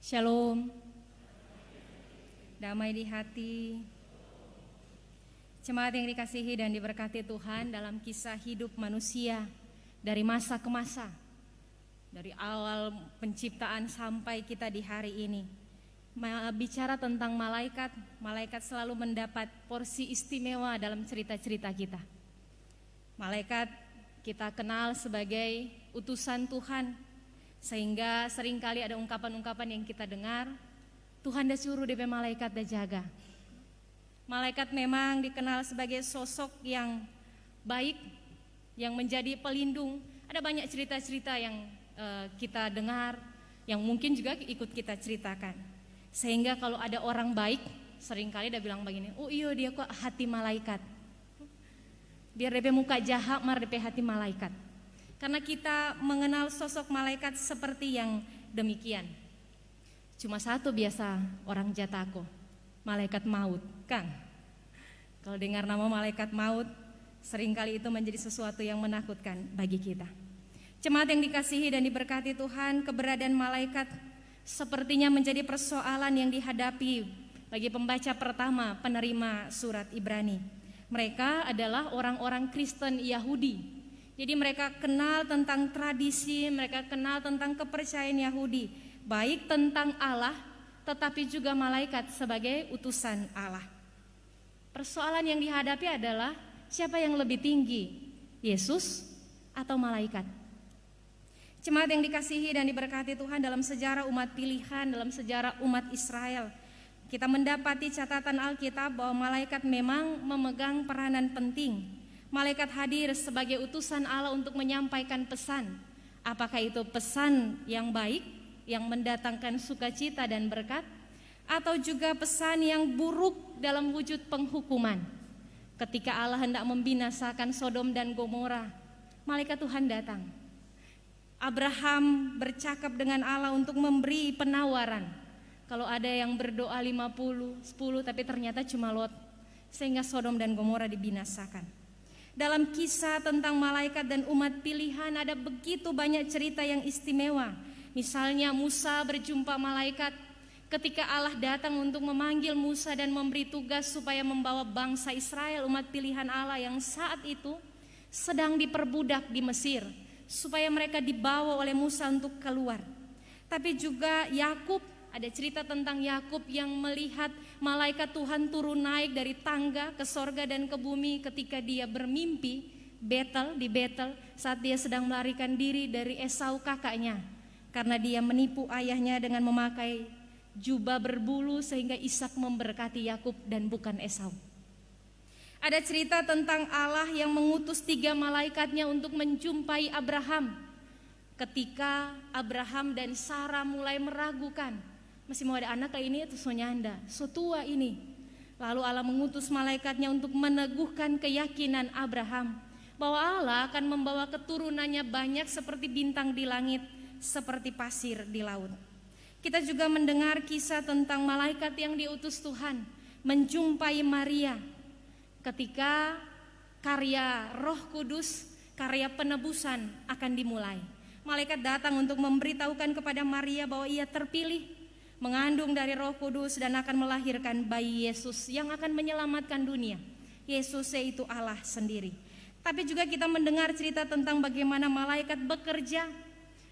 Shalom, damai di hati. Jemaat yang dikasihi dan diberkati Tuhan, dalam kisah hidup manusia dari masa ke masa, dari awal penciptaan sampai kita di hari ini, bicara tentang malaikat, malaikat selalu mendapat porsi istimewa dalam cerita-cerita kita. Malaikat kita kenal sebagai utusan Tuhan, sehingga seringkali ada ungkapan-ungkapan yang kita dengar, Tuhan dah suruh DP malaikat dah jaga. Malaikat memang dikenal sebagai sosok yang baik, yang menjadi pelindung. Ada banyak cerita-cerita yang kita dengar, yang mungkin juga ikut kita ceritakan. Sehingga kalau ada orang baik, seringkali dia bilang begini, oh iya dia kok hati malaikat. Biar DP muka jahat, mar DP hati malaikat. Karena kita mengenal sosok malaikat seperti yang demikian. Cuma satu biasa orang Jatako, malaikat maut, Kang. Kalau dengar nama malaikat maut, seringkali itu menjadi sesuatu yang menakutkan bagi kita. Jemaat yang dikasihi dan diberkati Tuhan, keberadaan malaikat sepertinya menjadi persoalan yang dihadapi bagi pembaca pertama penerima surat Ibrani. Mereka adalah orang-orang Kristen Yahudi. Jadi mereka kenal tentang tradisi, mereka kenal tentang kepercayaan Yahudi, baik tentang Allah, tetapi juga malaikat sebagai utusan Allah. Persoalan yang dihadapi adalah siapa yang lebih tinggi, Yesus atau malaikat? Jemaat yang dikasihi dan diberkati Tuhan, dalam sejarah umat pilihan, dalam sejarah umat Israel, kita mendapati catatan Alkitab bahwa malaikat memang memegang peranan penting. Malaikat hadir sebagai utusan Allah untuk menyampaikan pesan. Apakah itu pesan yang baik, yang mendatangkan sukacita dan berkat, atau juga pesan yang buruk dalam wujud penghukuman. Ketika Allah hendak membinasakan Sodom dan Gomora, malaikat Tuhan datang. Abraham bercakap dengan Allah untuk memberi penawaran. Kalau ada yang berdoa 50, 10, tapi ternyata cuma Lot, sehingga Sodom dan Gomora dibinasakan. Dalam kisah tentang malaikat dan umat pilihan ada begitu banyak cerita yang istimewa. Misalnya Musa berjumpa malaikat ketika Allah datang untuk memanggil Musa dan memberi tugas supaya membawa bangsa Israel, umat pilihan Allah yang saat itu sedang diperbudak di Mesir, supaya mereka dibawa oleh Musa untuk keluar. Tapi juga Yakub, ada cerita tentang Yakub yang melihat malaikat Tuhan turun naik dari tangga ke sorga dan ke bumi ketika dia bermimpi di Betel saat dia sedang melarikan diri dari Esau kakaknya, karena dia menipu ayahnya dengan memakai jubah berbulu sehingga Ishak memberkati Yakub dan bukan Esau. Ada cerita tentang Allah yang mengutus 3 malaikatnya untuk menjumpai Abraham ketika Abraham dan Sarah mulai meragukan, masih mau ada anak kayak ini atau so nyanda, so tua ini. Lalu Allah mengutus malaikatnya untuk meneguhkan keyakinan Abraham bahwa Allah akan membawa keturunannya banyak seperti bintang di langit, seperti pasir di laut. Kita juga mendengar kisah tentang malaikat yang diutus Tuhan menjumpai Maria ketika karya Roh Kudus, karya penebusan akan dimulai. Malaikat datang untuk memberitahukan kepada Maria bahwa ia terpilih, mengandung dari Roh Kudus dan akan melahirkan bayi Yesus yang akan menyelamatkan dunia. Yesus yaitu Allah sendiri. Tapi juga kita mendengar cerita tentang bagaimana malaikat bekerja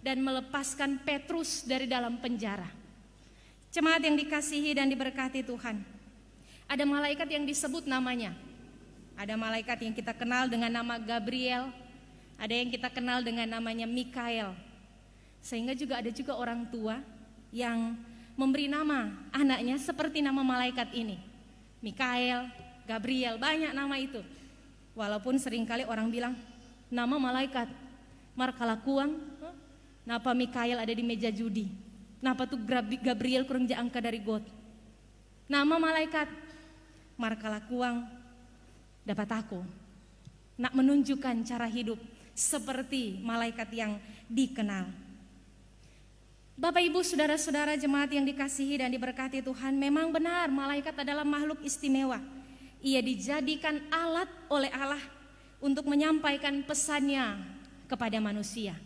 dan melepaskan Petrus dari dalam penjara. Jemaat yang dikasihi dan diberkati Tuhan, ada malaikat yang disebut namanya. Ada malaikat yang kita kenal dengan nama Gabriel, ada yang kita kenal dengan namanya Mikael. Sehingga juga ada juga orang tua yang memberi nama anaknya seperti nama malaikat ini, Mikael, Gabriel, banyak nama itu. Walaupun seringkali orang bilang nama malaikat, markalakuang, napa Mikael ada di meja judi, napa tuh Gabriel kurang jaangka dari God. Nama malaikat, markalakuang, dapat aku nak menunjukkan cara hidup seperti malaikat yang dikenal. Bapak Ibu saudara-saudara jemaat yang dikasihi dan diberkati Tuhan, memang benar malaikat adalah makhluk istimewa. Ia dijadikan alat oleh Allah untuk menyampaikan pesannya kepada manusia.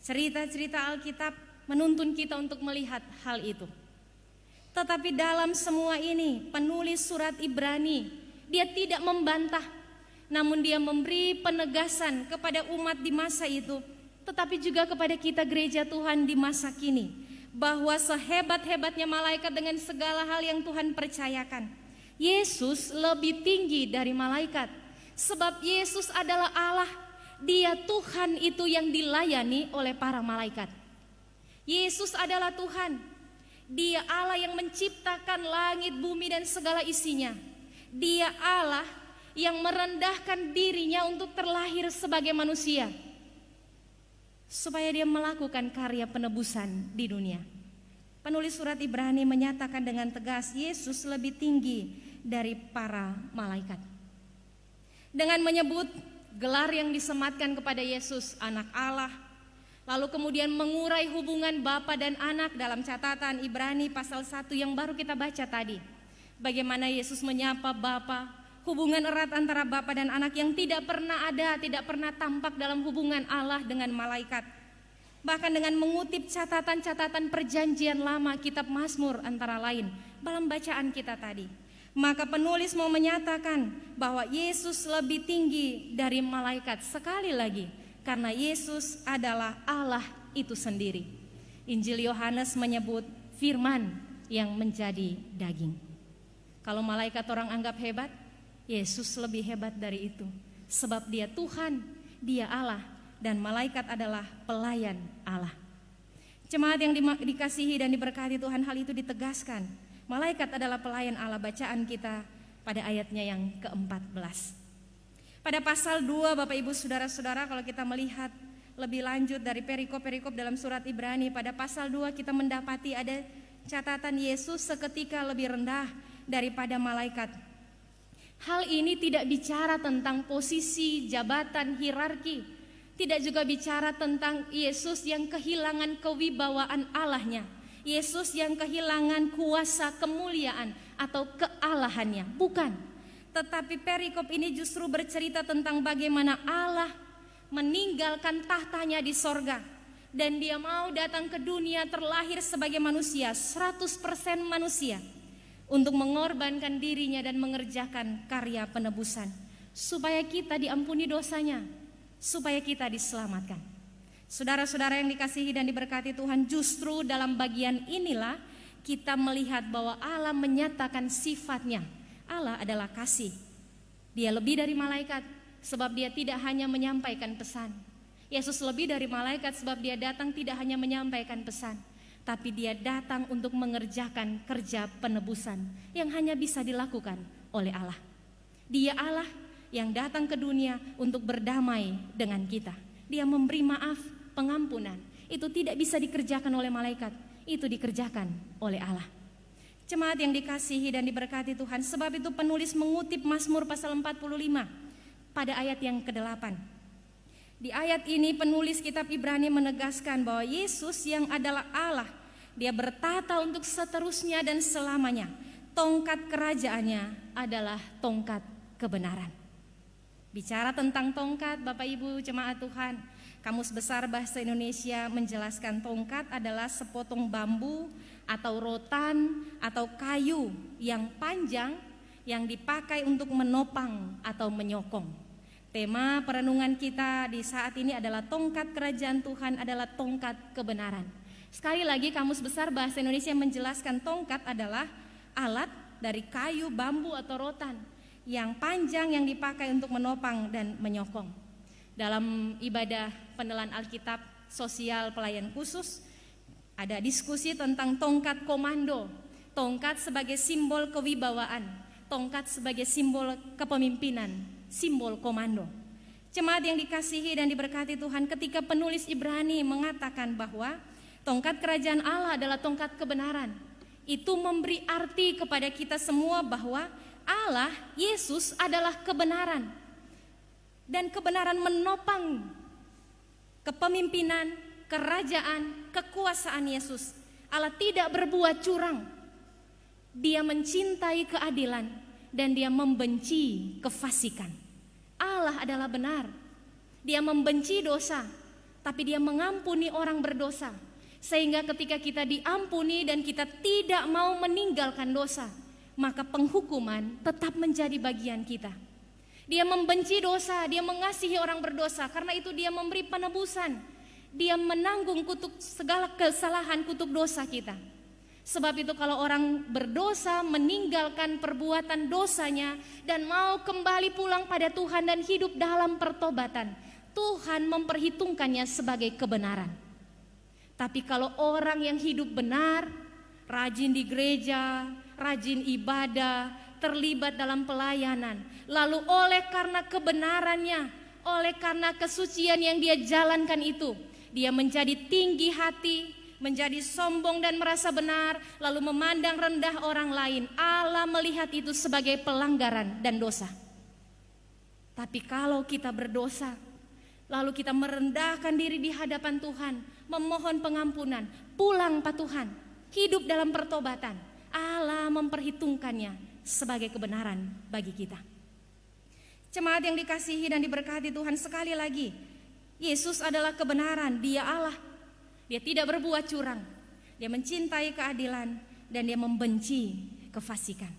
Cerita-cerita Alkitab menuntun kita untuk melihat hal itu. Tetapi dalam semua ini penulis surat Ibrani, dia tidak membantah, namun dia memberi penegasan kepada umat di masa itu, tetapi juga kepada kita gereja Tuhan di masa kini, bahwa sehebat-hebatnya malaikat dengan segala hal yang Tuhan percayakan, Yesus lebih tinggi dari malaikat. Sebab Yesus adalah Allah, Dia Tuhan itu yang dilayani oleh para malaikat. Yesus adalah Tuhan, Dia Allah yang menciptakan langit, bumi dan segala isinya. Dia Allah yang merendahkan dirinya untuk terlahir sebagai manusia, supaya dia melakukan karya penebusan di dunia. Penulis surat Ibrani menyatakan dengan tegas, Yesus lebih tinggi dari para malaikat. Dengan menyebut gelar yang disematkan kepada Yesus, anak Allah, lalu kemudian mengurai hubungan Bapa dan anak dalam catatan Ibrani pasal 1 yang baru kita baca tadi. Bagaimana Yesus menyapa Bapa, hubungan erat antara Bapa dan anak yang tidak pernah ada, tidak pernah tampak dalam hubungan Allah dengan malaikat. Bahkan dengan mengutip catatan-catatan perjanjian lama, kitab Mazmur antara lain dalam bacaan kita tadi. Maka penulis mau menyatakan bahwa Yesus lebih tinggi dari malaikat sekali lagi, karena Yesus adalah Allah itu sendiri. Injil Yohanes menyebut firman yang menjadi daging. Kalau malaikat orang anggap hebat, Yesus lebih hebat dari itu. Sebab Dia Tuhan, Dia Allah, dan malaikat adalah pelayan Allah. Jemaat yang dikasihi dan diberkati Tuhan, hal itu ditegaskan. Malaikat adalah pelayan Allah, bacaan kita pada ayatnya yang ke-14. Pada pasal 2 Bapak Ibu Saudara-saudara, kalau kita melihat lebih lanjut dari perikop-perikop dalam surat Ibrani, pada pasal 2 kita mendapati ada catatan Yesus seketika lebih rendah daripada malaikat. Hal ini tidak bicara tentang posisi, jabatan, hierarki, tidak juga bicara tentang Yesus yang kehilangan kewibawaan Allahnya, Yesus yang kehilangan kuasa kemuliaan atau kealahannya, bukan. Tetapi perikop ini justru bercerita tentang bagaimana Allah meninggalkan tahtanya di sorga, dan Dia mau datang ke dunia, terlahir sebagai manusia, 100% manusia, untuk mengorbankan dirinya dan mengerjakan karya penebusan, supaya kita diampuni dosanya, supaya kita diselamatkan. Saudara-saudara yang dikasihi dan diberkati Tuhan, justru dalam bagian inilah kita melihat bahwa Allah menyatakan sifatnya. Allah adalah kasih. Dia lebih dari malaikat, sebab Dia tidak hanya menyampaikan pesan. Yesus lebih dari malaikat, sebab Dia datang tidak hanya menyampaikan pesan, tapi Dia datang untuk mengerjakan kerja penebusan yang hanya bisa dilakukan oleh Allah. Dia Allah yang datang ke dunia untuk berdamai dengan kita. Dia memberi maaf, pengampunan. Itu tidak bisa dikerjakan oleh malaikat, itu dikerjakan oleh Allah. Jemaat yang dikasihi dan diberkati Tuhan, sebab itu penulis mengutip Mazmur pasal 45 pada ayat yang ke-8. Di ayat ini penulis kitab Ibrani menegaskan bahwa Yesus yang adalah Allah, Dia bertata untuk seterusnya dan selamanya. Tongkat kerajaannya adalah tongkat kebenaran. Bicara tentang tongkat, Bapak Ibu jemaat Tuhan, Kamus Besar Bahasa Indonesia menjelaskan tongkat adalah sepotong bambu atau rotan atau kayu yang panjang yang dipakai untuk menopang atau menyokong. Tema perenungan kita di saat ini adalah tongkat kerajaan Tuhan adalah tongkat kebenaran. Sekali lagi Kamus Besar Bahasa Indonesia menjelaskan tongkat adalah alat dari kayu, bambu atau rotan yang panjang yang dipakai untuk menopang dan menyokong. Dalam ibadah penelan Alkitab sosial pelayan khusus ada diskusi tentang tongkat komando. Tongkat sebagai simbol kewibawaan, tongkat sebagai simbol kepemimpinan, simbol komando. Jemaat yang dikasihi dan diberkati Tuhan, ketika penulis Ibrani mengatakan bahwa tongkat kerajaan Allah adalah tongkat kebenaran, itu memberi arti kepada kita semua bahwa Allah, Yesus adalah kebenaran. Dan kebenaran menopang kepemimpinan, kerajaan, kekuasaan Yesus. Allah tidak berbuat curang. Dia mencintai keadilan dan Dia membenci kefasikan. Allah adalah benar. Dia membenci dosa, tapi Dia mengampuni orang berdosa. Sehingga ketika kita diampuni dan kita tidak mau meninggalkan dosa, maka penghukuman tetap menjadi bagian kita. Dia membenci dosa, dia mengasihi orang berdosa, karena itu dia memberi penebusan. Dia menanggung kutuk segala kesalahan, kutuk dosa kita. Sebab itu kalau orang berdosa meninggalkan perbuatan dosanya dan mau kembali pulang pada Tuhan dan hidup dalam pertobatan, Tuhan memperhitungkannya sebagai kebenaran. Tapi kalau orang yang hidup benar, rajin di gereja, rajin ibadah, terlibat dalam pelayanan, lalu oleh karena kebenarannya, oleh karena kesucian yang dia jalankan itu, dia menjadi tinggi hati, menjadi sombong dan merasa benar, lalu memandang rendah orang lain. Allah melihat itu sebagai pelanggaran dan dosa. Tapi kalau kita berdosa, lalu kita merendahkan diri di hadapan Tuhan, memohon pengampunan, pulang Pak Tuhan, hidup dalam pertobatan, Allah memperhitungkannya sebagai kebenaran bagi kita. Jemaat yang dikasihi dan diberkati Tuhan, sekali lagi, Yesus adalah kebenaran, Dia Allah. Dia tidak berbuat curang, Dia mencintai keadilan, dan Dia membenci kefasikan.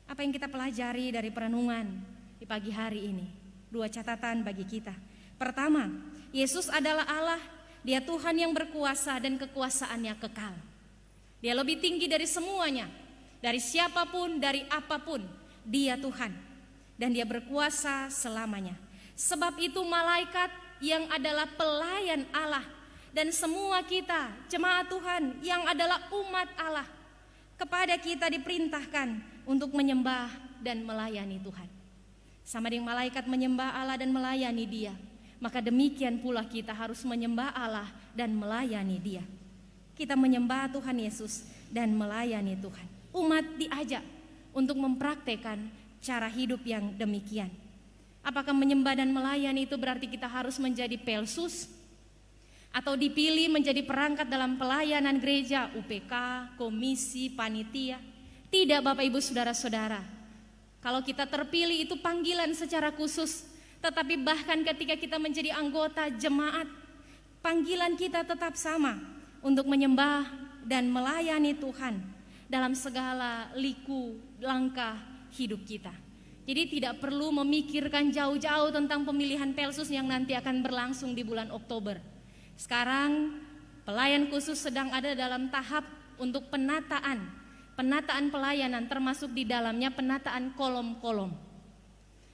Apa yang kita pelajari dari perenungan di pagi hari ini? 2 catatan bagi kita. Pertama, Yesus adalah Allah, Dia Tuhan yang berkuasa dan kekuasaannya kekal. Dia lebih tinggi dari semuanya, dari siapapun, dari apapun. Dia Tuhan dan Dia berkuasa selamanya. Sebab itu malaikat yang adalah pelayan Allah dan semua kita jemaat Tuhan yang adalah umat Allah, kepada kita diperintahkan untuk menyembah dan melayani Tuhan. Sama dengan malaikat menyembah Allah dan melayani Dia, maka demikian pula kita harus menyembah Allah dan melayani Dia. Kita menyembah Tuhan Yesus dan melayani Tuhan. Umat diajak untuk mempraktekkan cara hidup yang demikian. Apakah menyembah dan melayani itu berarti kita harus menjadi pelsus? Atau dipilih menjadi perangkat dalam pelayanan gereja, UPK, komisi, panitia? Tidak Bapak Ibu Saudara-saudara. Kalau kita terpilih itu panggilan secara khusus. Tetapi bahkan ketika kita menjadi anggota jemaat, panggilan kita tetap sama untuk menyembah dan melayani Tuhan dalam segala liku langkah hidup kita. Jadi tidak perlu memikirkan jauh-jauh tentang pemilihan pelsus yang nanti akan berlangsung di bulan Oktober. Sekarang pelayan khusus sedang ada dalam tahap untuk penataan pelayanan, termasuk di dalamnya penataan kolom-kolom.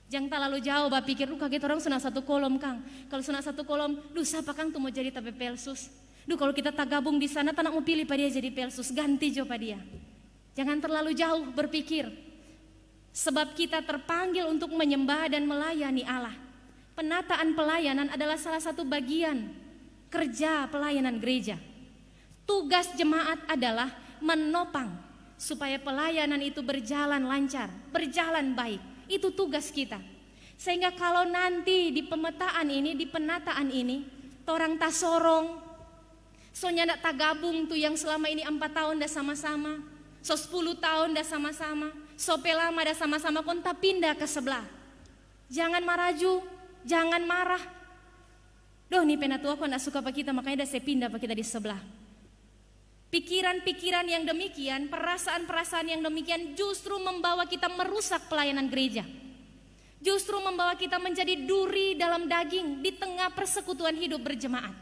Jangan terlalu jauh, Bapak pikir, kaget orang sunat satu kolom Kang. Kalau sunat satu kolom, siapa Kang tuh mau jadi tapi pelsus? Kalau kita tak gabung di sana, tak mau pilih pada dia jadi pelsus, ganti coba dia. Jangan terlalu jauh berpikir. Sebab kita terpanggil untuk menyembah dan melayani Allah. Penataan pelayanan adalah salah satu bagian kerja pelayanan gereja. Tugas jemaat adalah menopang supaya pelayanan itu berjalan lancar, berjalan baik. Itu tugas kita. Sehingga kalau nanti di pemetaan ini, di penataan ini, torang tak sorong, soalnya ndak tak gabung tuh yang selama ini 4 tahun dah sama-sama, 10 tahun dah sama-sama, sope lama dah sama-sama, kon tak pindah ke sebelah. Jangan maraju, jangan marah. Nih penatua kon ndak suka pak kita, makanya dah saya pindah pak kita di sebelah. Pikiran-pikiran yang demikian, perasaan-perasaan yang demikian justru membawa kita merusak pelayanan gereja. Justru membawa kita menjadi duri dalam daging di tengah persekutuan hidup berjemaat.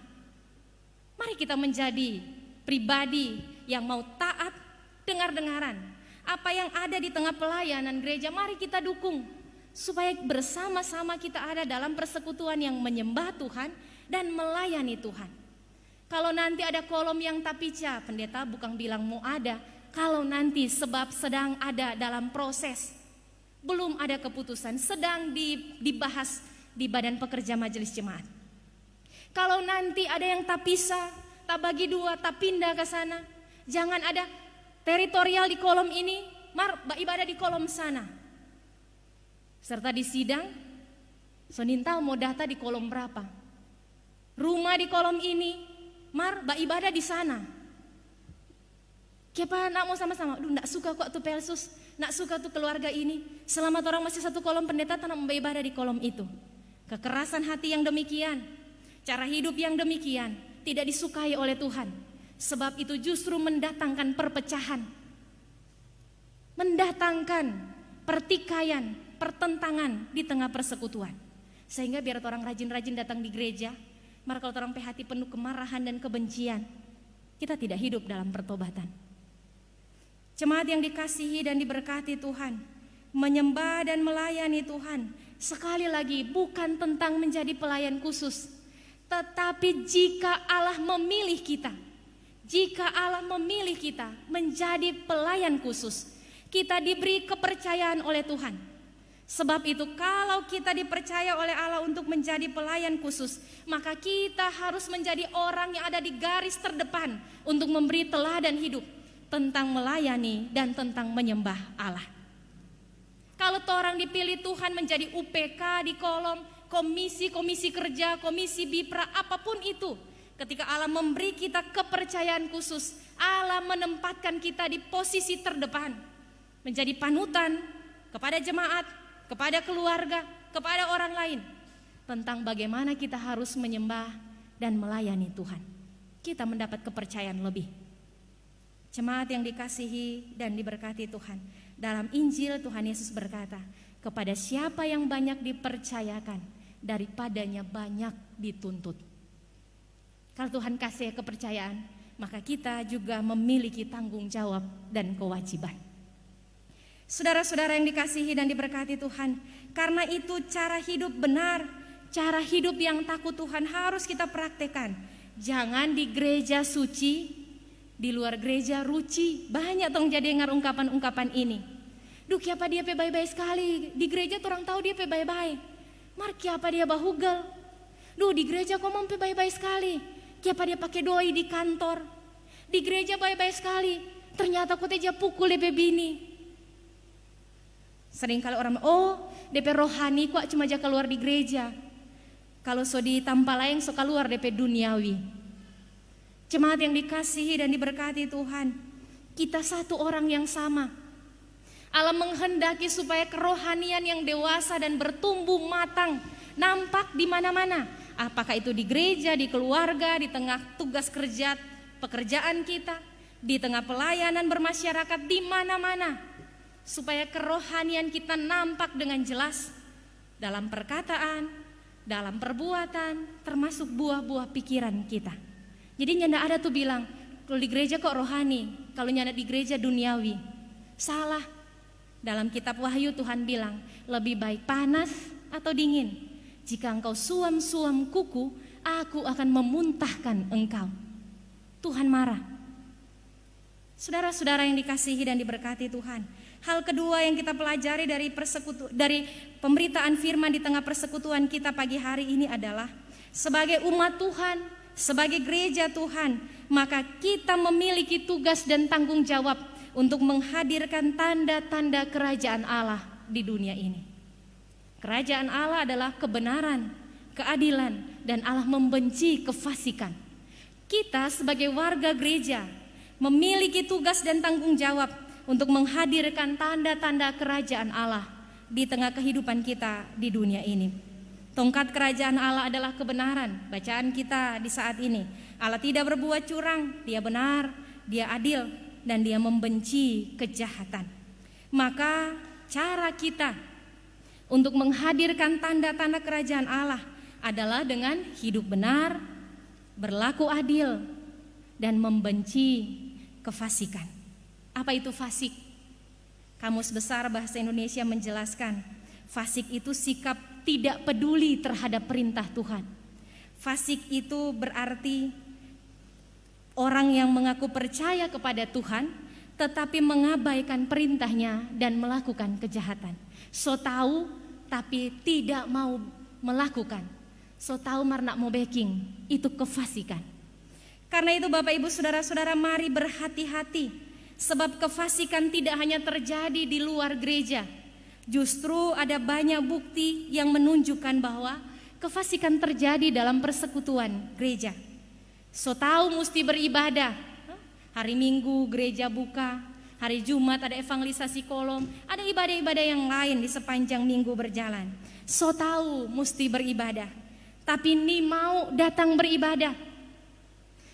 Mari kita menjadi pribadi yang mau taat, dengar-dengaran. Apa yang ada di tengah pelayanan gereja, mari kita dukung. Supaya bersama-sama kita ada dalam persekutuan yang menyembah Tuhan dan melayani Tuhan. Kalau nanti ada kolom yang tapica, pendeta bukan bilang mau ada. Kalau nanti sebab sedang ada dalam proses, belum ada keputusan, sedang dibahas di badan pekerja majelis jemaat. Kalau nanti ada yang tak pisah, tak bagi dua, tak pindah ke sana, jangan ada teritorial di kolom ini, ibadah di kolom sana. Serta di sidang, Soninta mau data di kolom berapa? Rumah di kolom ini, ibadah di sana. Siapa nak mau sama-sama? Nak suka kok tuh pelsus, nak suka tuh keluarga ini. Selamat orang masih satu kolom, pendeta tak mau ibadah di kolom itu. Kekerasan hati yang demikian, cara hidup yang demikian tidak disukai oleh Tuhan. Sebab itu justru mendatangkan perpecahan, mendatangkan pertikaian, pertentangan di tengah persekutuan. Sehingga biar orang rajin-rajin datang di gereja, maka kalau orang hati penuh kemarahan dan kebencian, kita tidak hidup dalam pertobatan. Jemaat yang dikasihi dan diberkati Tuhan, menyembah dan melayani Tuhan sekali lagi bukan tentang menjadi pelayan khusus, tetapi jika Allah memilih kita, jika Allah memilih kita menjadi pelayan khusus, kita diberi kepercayaan oleh Tuhan. Sebab itu kalau kita dipercaya oleh Allah untuk menjadi pelayan khusus, maka kita harus menjadi orang yang ada di garis terdepan untuk memberi teladan hidup tentang melayani dan tentang menyembah Allah. Kalau orang dipilih Tuhan menjadi UPK di kolom, komisi kerja, komisi BIPRA, apapun itu, ketika Allah memberi kita kepercayaan khusus, Allah menempatkan kita di posisi terdepan, menjadi panutan kepada jemaat, kepada keluarga, kepada orang lain, tentang bagaimana kita harus menyembah dan melayani Tuhan. Kita mendapat kepercayaan lebih. Jemaat yang dikasihi dan diberkati Tuhan, dalam Injil Tuhan Yesus berkata, kepada siapa yang banyak dipercayakan, daripadanya banyak dituntut. Kalau Tuhan kasih kepercayaan, maka kita juga memiliki tanggung jawab dan kewajiban. Saudara-saudara yang dikasihi dan diberkati Tuhan, karena itu cara hidup benar, cara hidup yang takut Tuhan harus kita praktekkan. Jangan di gereja suci, di luar gereja ruci. Banyak tong jadi dengar ungkapan-ungkapan ini. Duh, kiapa dia pe baik-baik sekali. Di gereja orang tahu dia pe baik-baik. Mar kiapa dia bahugel. Duh, di gereja komong pe baik-baik sekali. Kiapa dia pakai doi di kantor. Di gereja baik-baik sekali. Ternyata kok dia pukul dia pe bini. Sering kali orang, oh DP rohani kok cuma aja keluar di gereja. Kalau so di tanpa lain so keluar DP duniawi. Jemaat yang dikasihi dan diberkati Tuhan, kita satu orang yang sama. Allah menghendaki supaya kerohanian yang dewasa dan bertumbuh matang nampak di mana-mana. Apakah itu di gereja, di keluarga, di tengah tugas kerja, pekerjaan kita, di tengah pelayanan bermasyarakat, di mana-mana. Supaya kerohanian kita nampak dengan jelas dalam perkataan, dalam perbuatan, termasuk buah-buah pikiran kita. Jadi nyanda ada tuh bilang, kalau di gereja kok rohani, kalau nyanda di gereja duniawi. Salah. Dalam kitab Wahyu Tuhan bilang, lebih baik panas atau dingin. Jika engkau suam-suam kuku, aku akan memuntahkan engkau. Tuhan marah. Saudara-saudara yang dikasihi dan diberkati Tuhan, hal kedua yang kita pelajari dari pemberitaan firman di tengah persekutuan kita pagi hari ini adalah sebagai umat Tuhan, sebagai gereja Tuhan, maka kita memiliki tugas dan tanggung jawab untuk menghadirkan tanda-tanda kerajaan Allah di dunia ini. Kerajaan Allah adalah kebenaran, keadilan, dan Allah membenci kefasikan. Kita sebagai warga gereja memiliki tugas dan tanggung jawab untuk menghadirkan tanda-tanda kerajaan Allah di tengah kehidupan kita di dunia ini. Tongkat kerajaan Allah adalah kebenaran. Bacaan kita di saat ini, Allah tidak berbuat curang, Dia benar, Dia adil, dan Dia membenci kejahatan. Maka cara kita untuk menghadirkan tanda-tanda kerajaan Allah adalah dengan hidup benar, berlaku adil, dan membenci kefasikan. Apa itu fasik? Kamus Besar Bahasa Indonesia menjelaskan, fasik itu sikap tidak peduli terhadap perintah Tuhan. Fasik itu berarti orang yang mengaku percaya kepada Tuhan tetapi mengabaikan perintahnya dan melakukan kejahatan. So tahu tapi tidak mau melakukan. So tahu marnak mau backing, itu kefasikan. Karena itu Bapak Ibu Saudara-saudara, mari berhati-hati, sebab kefasikan tidak hanya terjadi di luar gereja. Justru ada banyak bukti yang menunjukkan bahwa kefasikan terjadi dalam persekutuan gereja. So tahu mesti beribadah, hari Minggu gereja buka, hari Jumat ada evangelisasi kolom, ada ibadah-ibadah yang lain di sepanjang minggu berjalan. So tahu mesti beribadah, tapi ni mau datang beribadah.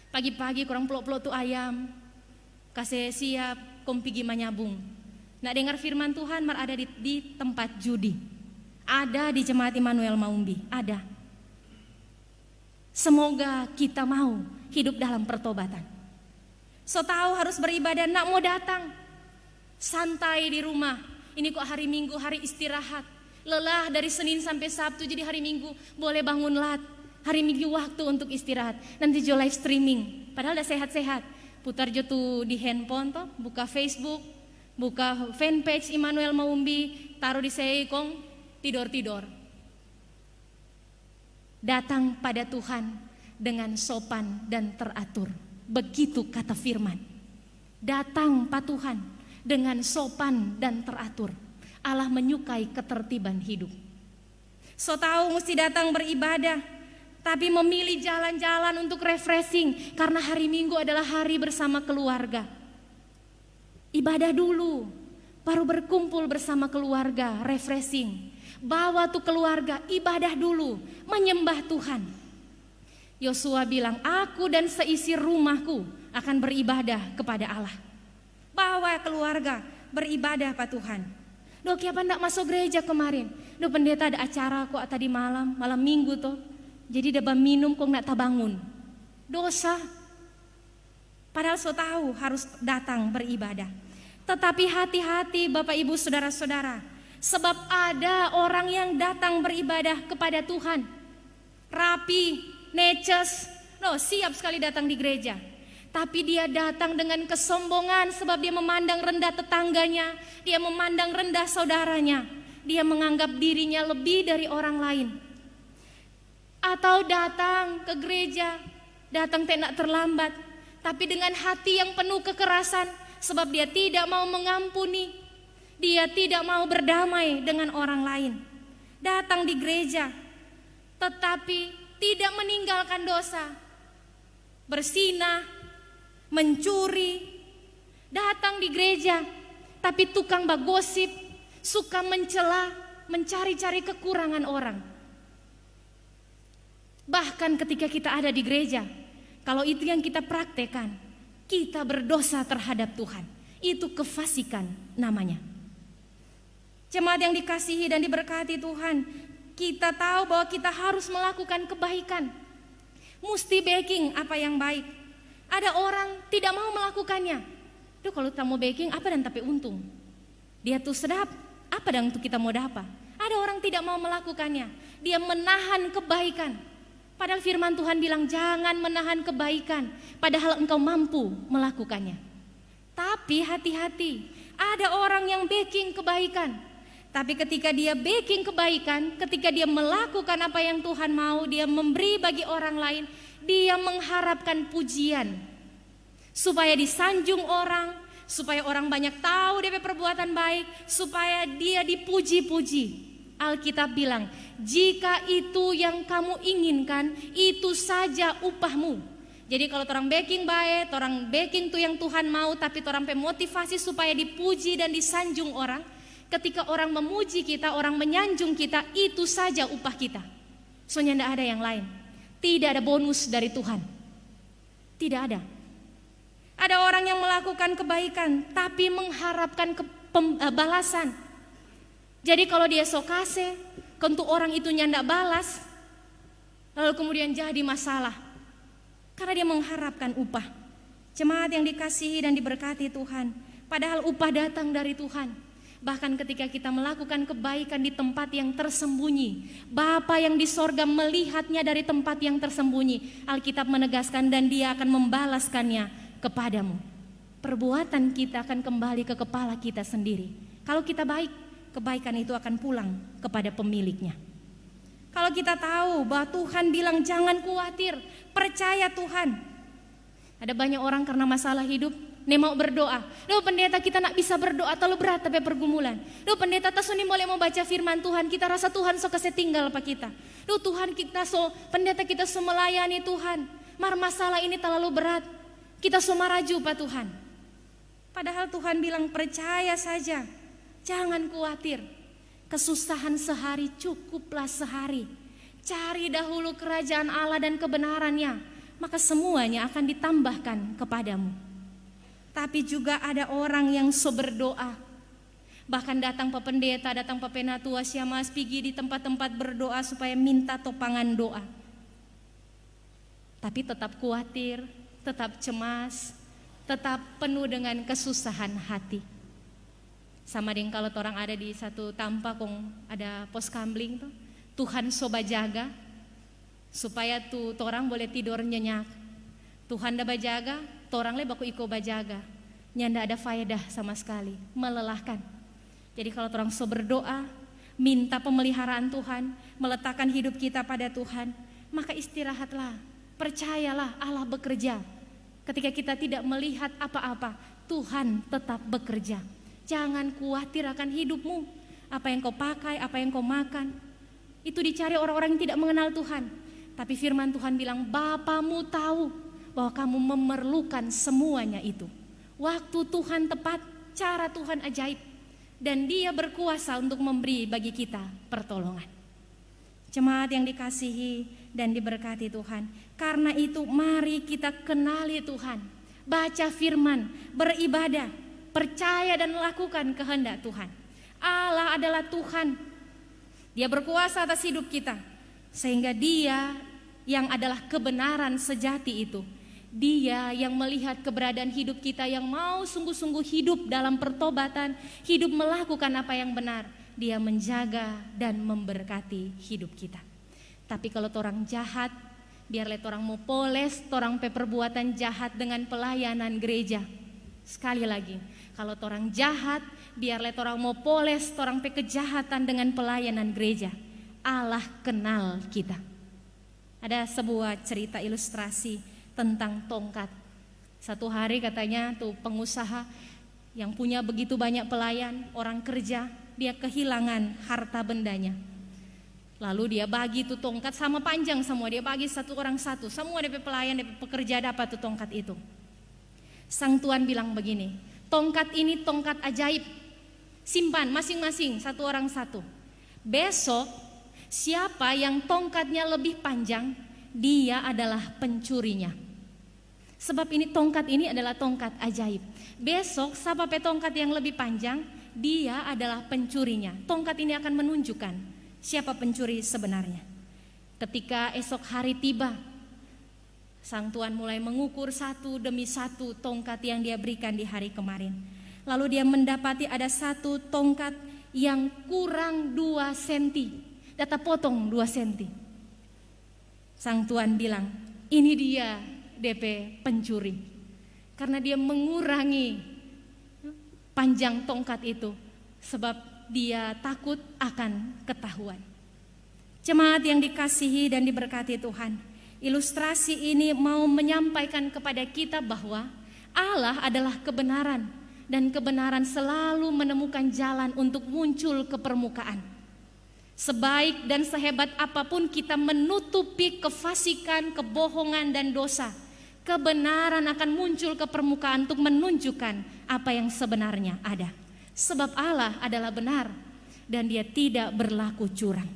Pagi-pagi kurang pelok-pelok tu ayam, kasih siap, kom pigi manyabung. Nak dengar firman Tuhan, mar ada di tempat judi. Ada di Jemaat Immanuel Maumbi, ada. Semoga kita mau hidup dalam pertobatan. So tahu harus beribadah, nak mau datang santai di rumah. Ini kok hari Minggu, hari istirahat. Lelah dari Senin sampai Sabtu, jadi hari Minggu boleh bangun lat. Hari Minggu waktu untuk istirahat. Nanti jo live streaming. Padahal udah sehat-sehat. Putar jo tuh di handphone toh, buka Facebook, buka fanpage Immanuel Maumbi, taruh di seikong, tidur-tidur. Datang pada Tuhan dengan sopan dan teratur. Begitu kata firman. Datang pada Tuhan dengan sopan dan teratur. Allah menyukai ketertiban hidup. So tahu mesti datang beribadah, tapi memilih jalan-jalan untuk refreshing, karena hari Minggu adalah hari bersama keluarga. Ibadah dulu, baru berkumpul bersama keluarga, refreshing. Bawa tuh keluarga, ibadah dulu, menyembah Tuhan. Yosua bilang, aku dan seisi rumahku akan beribadah kepada Allah. Bawa keluarga, beribadah pada Tuhan. Dok, kenapa enggak masuk gereja kemarin? Dok, pendeta ada acara kok tadi malam Minggu tuh. Jadi udah minum kok enggak tabangun. Dosa. Padahal so tahu harus datang beribadah. Tetapi hati-hati Bapak Ibu Saudara-saudara. Sebab ada orang yang datang beribadah kepada Tuhan. Rapi, neces, siap sekali datang di gereja. Tapi dia datang dengan kesombongan sebab dia memandang rendah tetangganya, dia memandang rendah saudaranya, dia menganggap dirinya lebih dari orang lain. Atau datang ke gereja, datang tidak terlambat, tapi dengan hati yang penuh kekerasan sebab dia tidak mau mengampuni, dia tidak mau berdamai dengan orang lain. Datang di gereja, tetapi tidak meninggalkan dosa, bersinah, mencuri, datang di gereja, tapi tukang bagosip, suka mencela, mencari-cari kekurangan orang. Bahkan ketika kita ada di gereja, kalau itu yang kita praktekkan, kita berdosa terhadap Tuhan. Itu kefasikan namanya. Jemaat yang dikasihi dan diberkati Tuhan, kita tahu bahwa kita harus melakukan kebaikan. Mesti baking apa yang baik. Ada orang tidak mau melakukannya. Duh, kalau kita mau baking apa dan tapi untung. Dia tuh sedap, apa dan untuk kita mau dapat. Ada orang tidak mau melakukannya. Dia menahan kebaikan. Padahal firman Tuhan bilang jangan menahan kebaikan, padahal engkau mampu melakukannya. Tapi hati-hati, ada orang yang baking kebaikan. Tapi ketika dia baking kebaikan, ketika dia melakukan apa yang Tuhan mau, dia memberi bagi orang lain, dia mengharapkan pujian, supaya disanjung orang, supaya orang banyak tahu dia perbuatan baik, supaya dia dipuji-puji. Alkitab bilang, jika itu yang kamu inginkan, itu saja upahmu. Jadi kalau orang baking baik, orang baking itu yang Tuhan mau, tapi orang motivasi supaya dipuji dan disanjung orang. Ketika orang memuji kita, orang menyanjung kita, itu saja upah kita. Soalnya tidak ada yang lain. Tidak ada bonus dari Tuhan. Tidak ada. Ada orang yang melakukan kebaikan tapi mengharapkan balasan. Jadi kalau dia sokase, untuk orang itu nyandak balas, lalu kemudian jadi masalah. Karena dia mengharapkan upah. Jemaat yang dikasihi dan diberkati Tuhan, padahal upah datang dari Tuhan. Bahkan ketika kita melakukan kebaikan di tempat yang tersembunyi, Bapa yang di sorga melihatnya dari tempat yang tersembunyi. Alkitab menegaskan dan dia akan membalaskannya kepadamu. Perbuatan kita akan kembali ke kepala kita sendiri. Kalau kita baik, kebaikan itu akan pulang kepada pemiliknya. Kalau kita tahu bahwa Tuhan bilang jangan khawatir, percaya Tuhan. Ada banyak orang karena masalah hidup mau berdoa. Duh pendeta kita nak bisa berdoa terlalu berat tapi pergumulan. Duh pendeta tasuni boleh mau baca firman Tuhan, kita rasa Tuhan so kesetinggal apa kita. Duh Tuhan kita so pendeta kita so melayani Tuhan. Masalah ini terlalu berat. Kita so maraju Pak Tuhan. Padahal Tuhan bilang percaya saja. Jangan khawatir. Kesusahan sehari cukuplah sehari. Cari dahulu kerajaan Allah dan kebenarannya, maka semuanya akan ditambahkan kepadamu. Tapi juga ada orang yang so berdoa, bahkan datang Pak Pendeta, datang Pak Penatua, siamas pergi di tempat-tempat berdoa supaya minta topangan doa. Tapi tetap khawatir, tetap cemas, tetap penuh dengan kesusahan hati. Sama dengan kalau orang ada di satu tampak ada pos kamling tuh, Tuhan soba jaga supaya tuh orang boleh tidur nyenyak. Tuhan dah bajaga, orang le baku iko bajaga. Nyanda ada faedah sama sekali, melelahkan. Jadi kalau orang so berdoa, minta pemeliharaan Tuhan, meletakkan hidup kita pada Tuhan, maka istirahatlah, percayalah Allah bekerja. Ketika kita tidak melihat apa-apa, Tuhan tetap bekerja. Jangan khawatir akan hidupmu, apa yang kau pakai, apa yang kau makan. Itu dicari orang-orang yang tidak mengenal Tuhan. Tapi firman Tuhan bilang, Bapamu tahu bahwa kamu memerlukan semuanya itu. Waktu Tuhan tepat, cara Tuhan ajaib. Dan Dia berkuasa untuk memberi bagi kita pertolongan. Jemaat yang dikasihi dan diberkati Tuhan. Karena itu mari kita kenali Tuhan. Baca firman, beribadah, percaya dan lakukan kehendak Tuhan. Allah adalah Tuhan. Dia berkuasa atas hidup kita. Sehingga Dia yang adalah kebenaran sejati itu. Dia yang melihat keberadaan hidup kita, yang mau sungguh-sungguh hidup dalam pertobatan, hidup melakukan apa yang benar. Dia menjaga dan memberkati hidup kita. Tapi kalau orang jahat, biar lihat orang mau poles, orang perbuatan jahat dengan pelayanan gereja. Sekali lagi, kalau orang jahat, biar lihat orang mau poles, orang kejahatan dengan pelayanan gereja. Allah kenal kita. Ada sebuah cerita ilustrasi tentang tongkat. Satu hari katanya tuh pengusaha yang punya begitu banyak pelayan, orang kerja, dia kehilangan harta bendanya. Lalu dia bagi tuh tongkat sama panjang semua, dia bagi satu orang satu. Semua DP pelayan, DP pekerja dapat tuh tongkat itu. Sang tuan bilang begini, tongkat ini tongkat ajaib. Simpan masing-masing satu orang satu. Besok siapa yang tongkatnya lebih panjang, dia adalah pencurinya. Sebab ini tongkat ini adalah tongkat ajaib. Besok siapa tongkat yang lebih panjang, dia adalah pencurinya. Tongkat ini akan menunjukkan siapa pencuri sebenarnya. Ketika esok hari tiba, sang tuan mulai mengukur satu demi satu tongkat yang dia berikan di hari kemarin. Lalu dia mendapati ada satu tongkat yang kurang 2 senti. Data potong 2 senti. Sang tuan bilang, ini dia DP pencuri. Karena dia mengurangi panjang tongkat itu. Sebab dia takut akan ketahuan. Jemaat yang dikasihi dan diberkati Tuhan, ilustrasi ini mau menyampaikan kepada kita bahwa Allah adalah kebenaran. Dan kebenaran selalu menemukan jalan untuk muncul ke permukaan. Sebaik dan sehebat apapun kita menutupi kefasikan, kebohongan dan dosa, kebenaran akan muncul ke permukaan untuk menunjukkan apa yang sebenarnya ada. Sebab Allah adalah benar dan Dia tidak berlaku curang.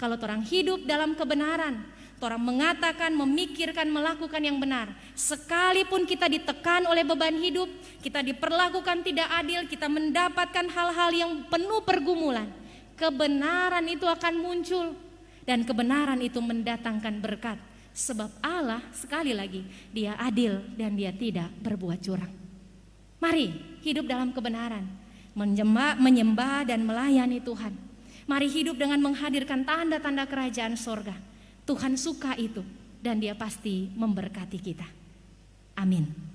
Kalau orang hidup dalam kebenaran, orang mengatakan, memikirkan, melakukan yang benar, sekalipun kita ditekan oleh beban hidup, kita diperlakukan tidak adil, kita mendapatkan hal-hal yang penuh pergumulan, kebenaran itu akan muncul dan kebenaran itu mendatangkan berkat. Sebab Allah sekali lagi Dia adil dan Dia tidak berbuat curang. Mari hidup dalam kebenaran, menyembah dan melayani Tuhan. Mari hidup dengan menghadirkan tanda-tanda kerajaan sorga. Tuhan suka itu dan Dia pasti memberkati kita. Amin.